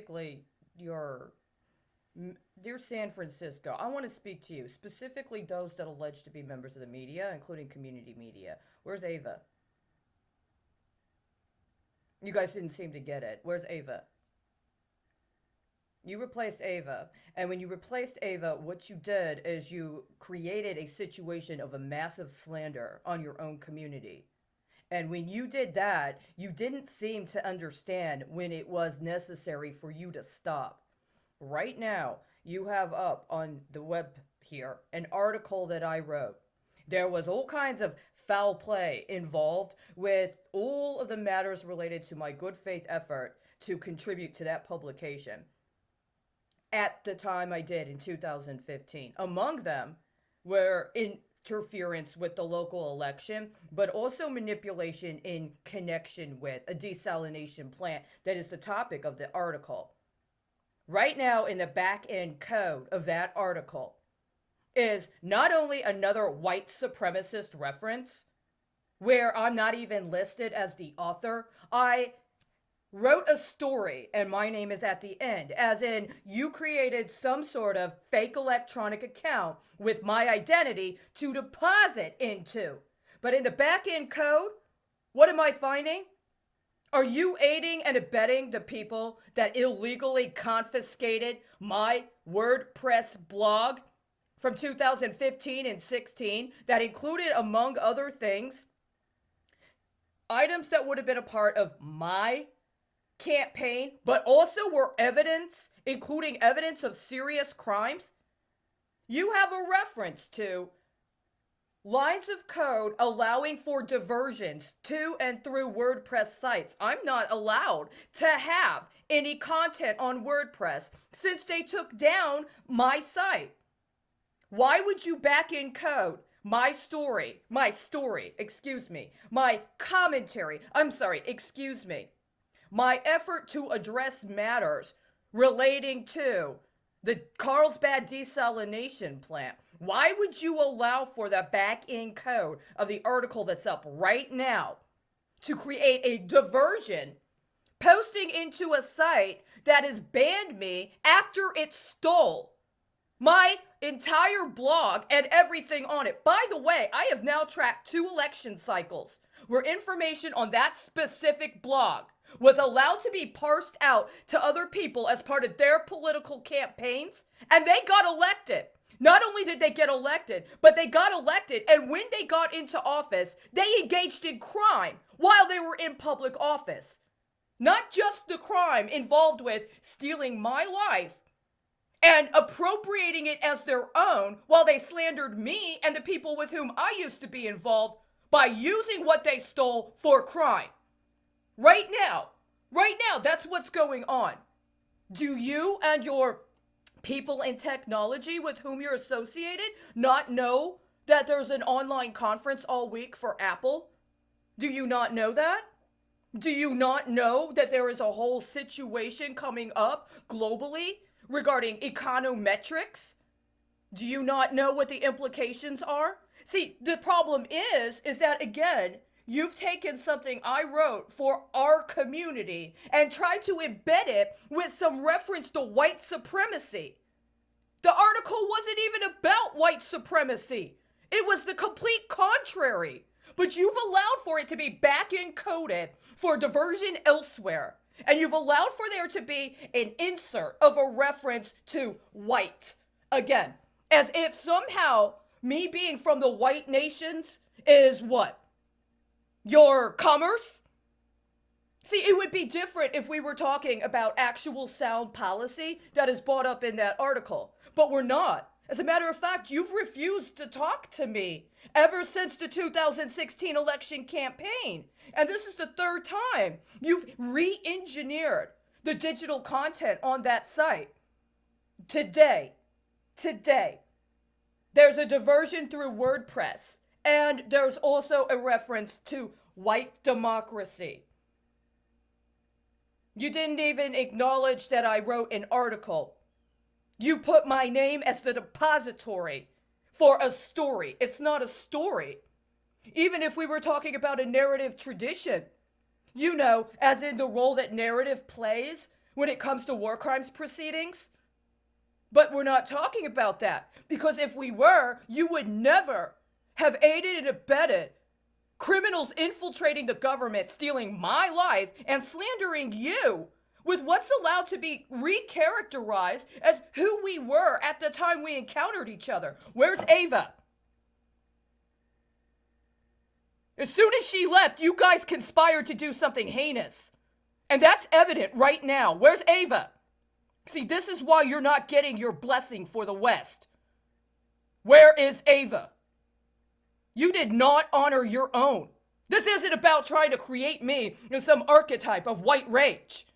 specifically your dear San Francisco, I want to speak to you, specifically those that allege to be members of the media, including community media. Where's Ava? You guys didn't seem to get it. Where's Ava? You replaced Ava. And when you replaced Ava, what you did is you created a situation of a massive slander on your own community. And when you did that, you didn't seem to understand when it was necessary for you to stop. Right now, you have up on the web here an article that I wrote. There was all kinds of foul play involved with all of the matters related to my good faith effort to contribute to that publication at the time I did in 2015. Among them were interference with the local election, but also manipulation in connection with a desalination plant that is the topic of the article. Right now, in the back end code of that article, is not only another white supremacist reference, where I'm not even listed as the author. I wrote a story and my name is at the end, as in you created some sort of fake electronic account with my identity to deposit into. But in the back end code, what am I finding? Are you aiding and abetting the people that illegally confiscated my WordPress blog from 2015 and 16 that included, among other things, items that would have been a part of my campaign, but also were evidence, including evidence of serious crimes? You have a reference to lines of code allowing for diversions to and through WordPress sites. I'm not allowed to have any content on WordPress since they took down my site. Why would you back in code my commentary, my effort to address matters relating to the Carlsbad desalination plant? Why would you allow for the back-end code of the article that's up right now to create a diversion, posting into a site that has banned me after it stole my entire blog and everything on it? By the way, I have now tracked 2 election cycles where information on that specific blog was allowed to be parsed out to other people as part of their political campaigns, and they got elected. Not only did they get elected, but they got elected, and when they got into office, they engaged in crime while they were in public office. Not just the crime involved with stealing my life and appropriating it as their own while they slandered me and the people with whom I used to be involved by using what they stole for crime. Right now, that's what's going on. Do you and your people in technology with whom you're associated not know that there's an online conference all week for Apple? Do you not know that? Do you not know that there is a whole situation coming up globally regarding econometrics? Do you not know what the implications are? See, the problem is that, again, you've taken something I wrote for our community and tried to embed it with some reference to white supremacy. The article wasn't even about white supremacy. It was the complete contrary. But you've allowed for it to be back encoded for diversion elsewhere. And you've allowed for there to be an insert of a reference to white. Again, as if somehow me being from the white nations is what? Your commerce? See, it would be different if we were talking about actual sound policy that is brought up in that article. But we're not. As a matter of fact, you've refused to talk to me ever since the 2016 election campaign. And this is the 3rd time you've re-engineered the digital content on that site. Today, there's a diversion through WordPress. And there's also a reference to white democracy. You didn't even acknowledge that I wrote an article. You put my name as the depository for a story. It's not a story. Even if we were talking about a narrative tradition, you know, as in the role that narrative plays when it comes to war crimes proceedings. But we're not talking about that, because if we were, you would never have aided and abetted criminals infiltrating the government, stealing my life, and slandering you with what's allowed to be recharacterized as who we were at the time we encountered each other. Where's Ava? As soon as she left, you guys conspired to do something heinous. And that's evident right now. Where's Ava? See, this is why you're not getting your blessing for the West. Where is Ava? You did not honor your own. This isn't about trying to create me as some archetype of white rage.